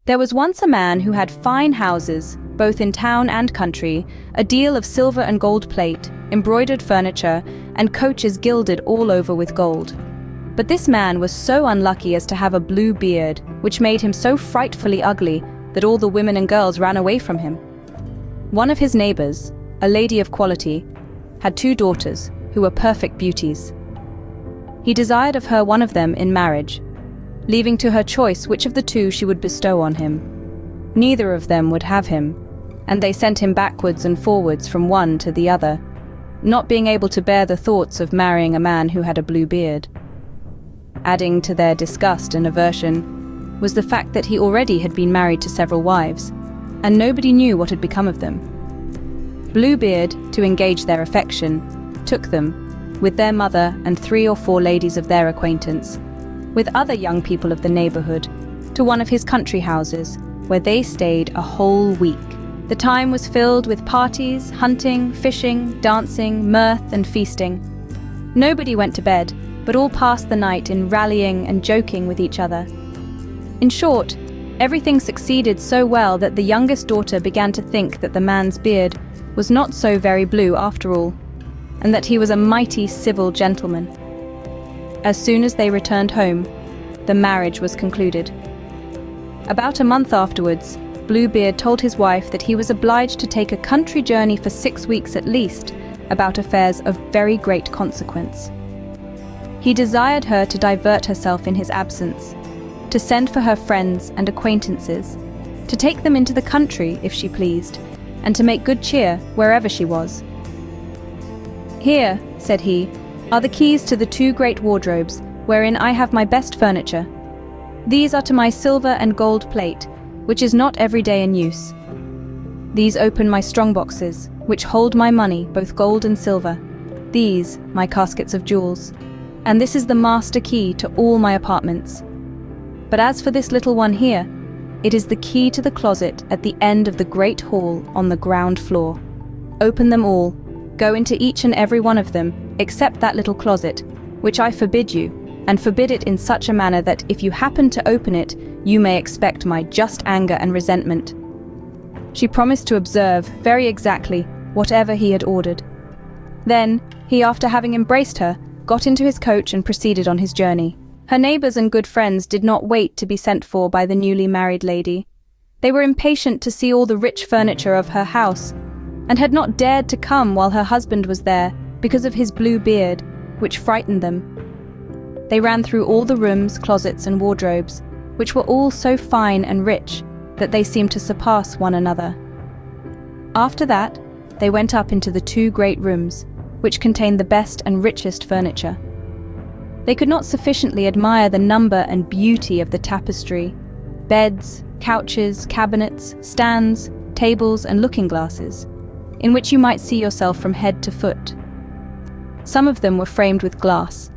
There was once a man who had fine houses, both in town and country, a deal of silver and gold plate, embroidered furniture, and coaches gilded all over with gold. But this man was so unlucky as to have a blue beard, which made him so frightfully ugly that all the women and girls ran away from him. One of his neighbors, a lady of quality, had 2 daughters who were perfect beauties. He desired of her one of them in marriage, leaving to her choice which of the 2 she would bestow on him. Neither of them would have him, and they sent him backwards and forwards from one to the other, not being able to bear the thoughts of marrying a man who had a blue beard. Adding to their disgust and aversion was the fact that he already had been married to several wives, and nobody knew what had become of them. Bluebeard, to engage their affection, took them, with their mother and 3 or 4 ladies of their acquaintance, with other young people of the neighborhood, to one of his country houses, where they stayed a whole week. The time was filled with parties, hunting, fishing, dancing, mirth, and feasting. Nobody went to bed, but all passed the night in rallying and joking with each other. In short, everything succeeded so well that the youngest daughter began to think that the man's beard was not so very blue after all, and that he was a mighty civil gentleman. As soon as they returned home, the marriage was concluded. About a month afterwards, Bluebeard told his wife that he was obliged to take a country journey for 6 weeks at least, about affairs of very great consequence. He desired her to divert herself in his absence, to send for her friends and acquaintances, to take them into the country if she pleased, and to make good cheer wherever she was. "Here," said he, "are the keys to the 2 great wardrobes, wherein I have my best furniture. These are to my silver and gold plate, which is not every day in use. These open my strong boxes, which hold my money, both gold and silver. These, my caskets of jewels. And this is the master key to all my apartments. But as for this little one here, it is the key to the closet at the end of the great hall on the ground floor. Open them all, go into each and every one of them, except that little closet, which I forbid you, and forbid it in such a manner that if you happen to open it, you may expect my just anger and resentment." She promised to observe, very exactly, whatever he had ordered. Then, he, after having embraced her, got into his coach and proceeded on his journey. Her neighbors and good friends did not wait to be sent for by the newly married lady. They were impatient to see all the rich furniture of her house, and had not dared to come while her husband was there because of his blue beard, which frightened them. They ran through all the rooms, closets, and wardrobes, which were all so fine and rich that they seemed to surpass one another. After that, they went up into the 2 great rooms, which contained the best and richest furniture. They could not sufficiently admire the number and beauty of the tapestry, beds, couches, cabinets, stands, tables, and looking glasses, in which you might see yourself from head to foot. Some of them were framed with glass,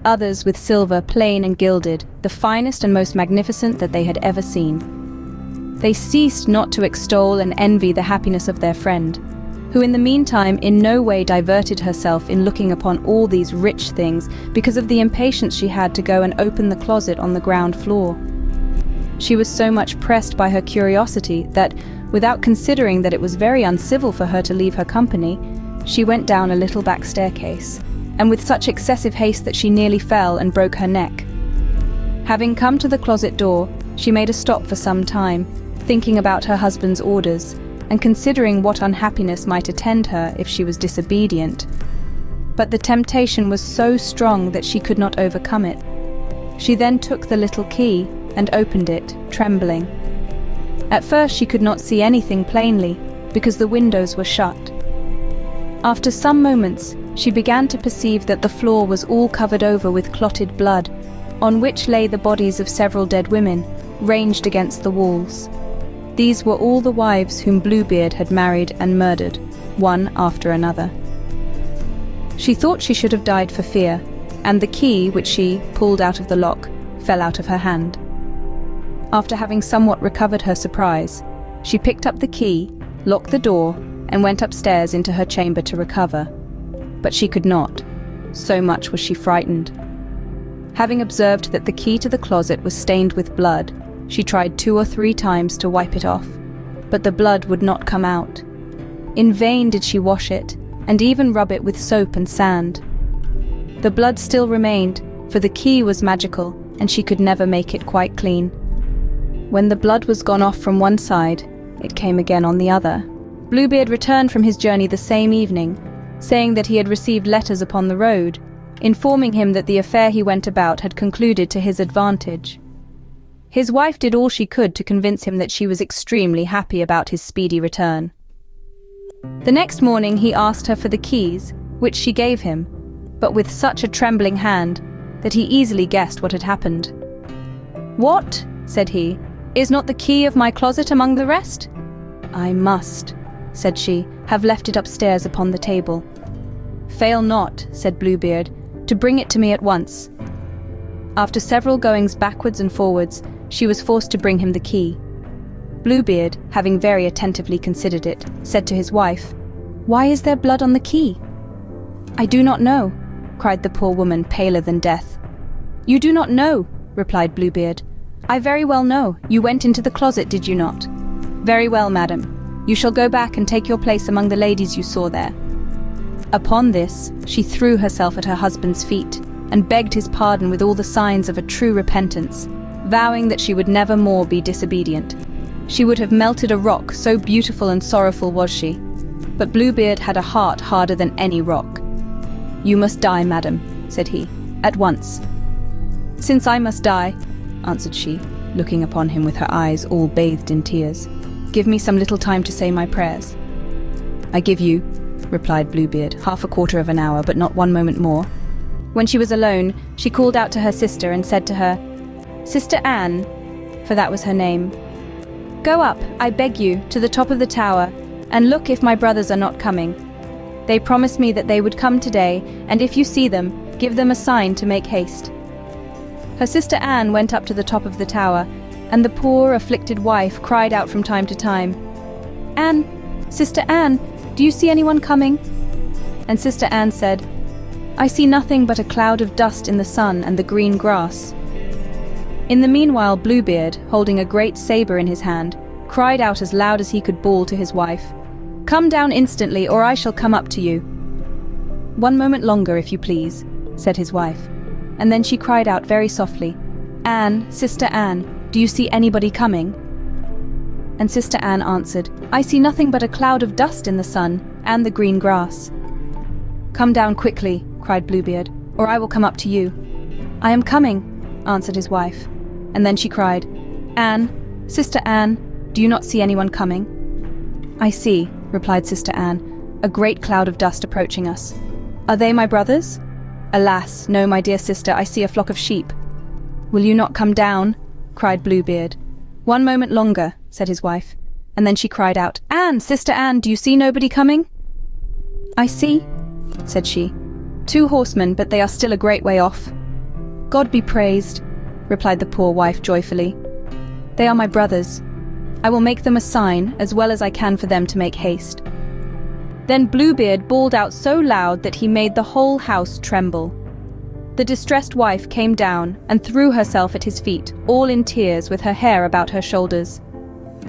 others with silver, plain and gilded, the finest and most magnificent that they had ever seen. They ceased not to extol and envy the happiness of their friend, who in the meantime in no way diverted herself in looking upon all these rich things because of the impatience she had to go and open the closet on the ground floor. She was so much pressed by her curiosity that, without considering that it was very uncivil for her to leave her company, she went down a little back staircase, and with such excessive haste that she nearly fell and broke her neck. Having come to the closet door, she made a stop for some time, thinking about her husband's orders, and considering what unhappiness might attend her if she was disobedient. But the temptation was so strong that she could not overcome it. She then took the little key and opened it, trembling. At first she could not see anything plainly, because the windows were shut. After some moments, she began to perceive that the floor was all covered over with clotted blood, on which lay the bodies of several dead women, ranged against the walls. These were all the wives whom Bluebeard had married and murdered, one after another. She thought she should have died for fear, and the key, which she pulled out of the lock, fell out of her hand. After having somewhat recovered her surprise, she picked up the key, locked the door, and went upstairs into her chamber to recover. But she could not, so much was she frightened. Having observed that the key to the closet was stained with blood, She tried 2 or 3 times to wipe it off, but the blood would not come out. In vain did she wash it, and even rub it with soap and sand. The blood still remained, for the key was magical, and she could never make it quite clean. When the blood was gone off from one side, it came again on the other. Bluebeard returned from his journey the same evening, saying that he had received letters upon the road, informing him that the affair he went about had concluded to his advantage. His wife did all she could to convince him that she was extremely happy about his speedy return. The next morning he asked her for the keys, which she gave him, but with such a trembling hand that he easily guessed what had happened. "What?" said he. "Is not the key of my closet among the rest?" "I must," said she, "have left it upstairs upon the table." "Fail not," said Bluebeard, "to bring it to me at once." After several goings backwards and forwards, she was forced to bring him the key. Bluebeard, having very attentively considered it, said to his wife, "Why is there blood on the key?" "I do not know," cried the poor woman, paler than death. "You do not know," replied Bluebeard. "I very well know. You went into the closet, did you not? Very well, madam. You shall go back and take your place among the ladies you saw there." Upon this, she threw herself at her husband's feet and begged his pardon with all the signs of a true repentance, vowing that she would never more be disobedient. She would have melted a rock, so beautiful and sorrowful was she. But Bluebeard had a heart harder than any rock. "You must die, madam," said he, "at once." "Since I must die," answered she, looking upon him with her eyes all bathed in tears, "give me some little time to say my prayers." "I give you," replied Bluebeard, "half a quarter of an hour, but not 1 moment more." When she was alone, she called out to her sister and said to her, "Sister Anne," for that was her name, "go up, I beg you, to the top of the tower, and look if my brothers are not coming. They promised me that they would come today, and if you see them, give them a sign to make haste." Her sister Anne went up to the top of the tower, and the poor, afflicted wife cried out from time to time, "Anne, Sister Anne, do you see anyone coming?" And Sister Anne said, "I see nothing but a cloud of dust in the sun and the green grass." In the meanwhile, Bluebeard, holding a great saber in his hand, cried out as loud as he could bawl to his wife, "Come down instantly, or I shall come up to you." "1 moment longer, if you please," said his wife, and then she cried out very softly, "Anne, Sister Anne, do you see anybody coming?" And Sister Anne answered, "I see nothing but a cloud of dust in the sun and the green grass." "Come down quickly," cried Bluebeard, "or I will come up to you." "I am coming," answered his wife, and then she cried, "Anne, Sister Anne, do you not see anyone coming?" "I see," replied Sister Anne, "a great cloud of dust approaching us. Are they my brothers?" "Alas, no, my dear sister, I see a flock of sheep." "Will you not come down?" cried Bluebeard. "1 moment longer," said his wife, and then she cried out, "Anne, Sister Anne, do you see nobody coming?" "I see," said she, "2 horsemen, but they are still a great way off." "God be praised," replied the poor wife joyfully. "They are my brothers. I will make them a sign, as well as I can for them to make haste." Then Bluebeard bawled out so loud that he made the whole house tremble. The distressed wife came down and threw herself at his feet, all in tears, with her hair about her shoulders.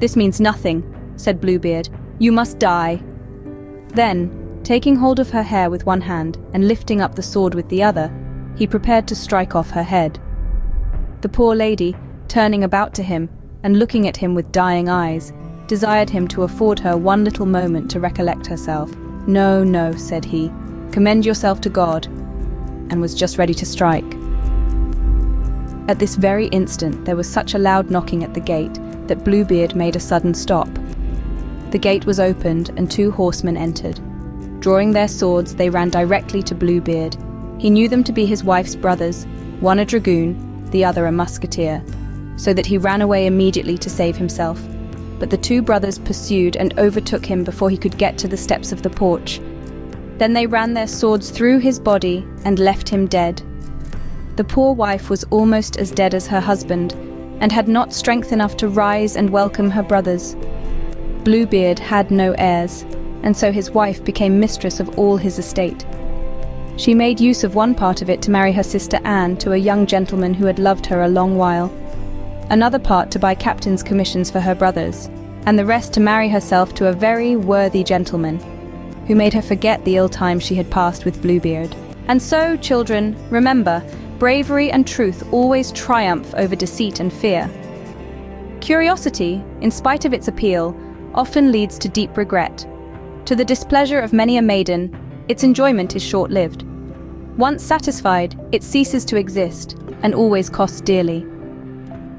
"This means nothing," said Bluebeard. "You must die." Then, taking hold of her hair with one hand and lifting up the sword with the other, he prepared to strike off her head. The poor lady, turning about to him and looking at him with dying eyes, desired him to afford her 1 little moment to recollect herself. "No, no," said he, "commend yourself to God," and was just ready to strike. At this very instant there was such a loud knocking at the gate that Bluebeard made a sudden stop. The gate was opened and 2 horsemen entered. Drawing their swords, they ran directly to Bluebeard. He knew them to be his wife's brothers, one a dragoon, the other a musketeer, so that he ran away immediately to save himself. But the 2 brothers pursued and overtook him before he could get to the steps of the porch. Then they ran their swords through his body and left him dead. The poor wife was almost as dead as her husband, and had not strength enough to rise and welcome her brothers. Bluebeard had no heirs, and so his wife became mistress of all his estate. She made use of one part of it to marry her sister Anne to a young gentleman who had loved her a long while. another part to buy captain's commissions for her brothers, and the rest to marry herself to a very worthy gentleman, who made her forget the ill time she had passed with Bluebeard. And so, children, remember, bravery and truth always triumph over deceit and fear. Curiosity, in spite of its appeal, often leads to deep regret. To the displeasure of many a maiden, its enjoyment is short-lived. Once satisfied, it ceases to exist, and always costs dearly.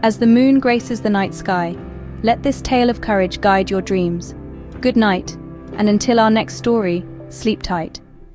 As the moon graces the night sky, let this tale of courage guide your dreams. Good night, and until our next story, sleep tight.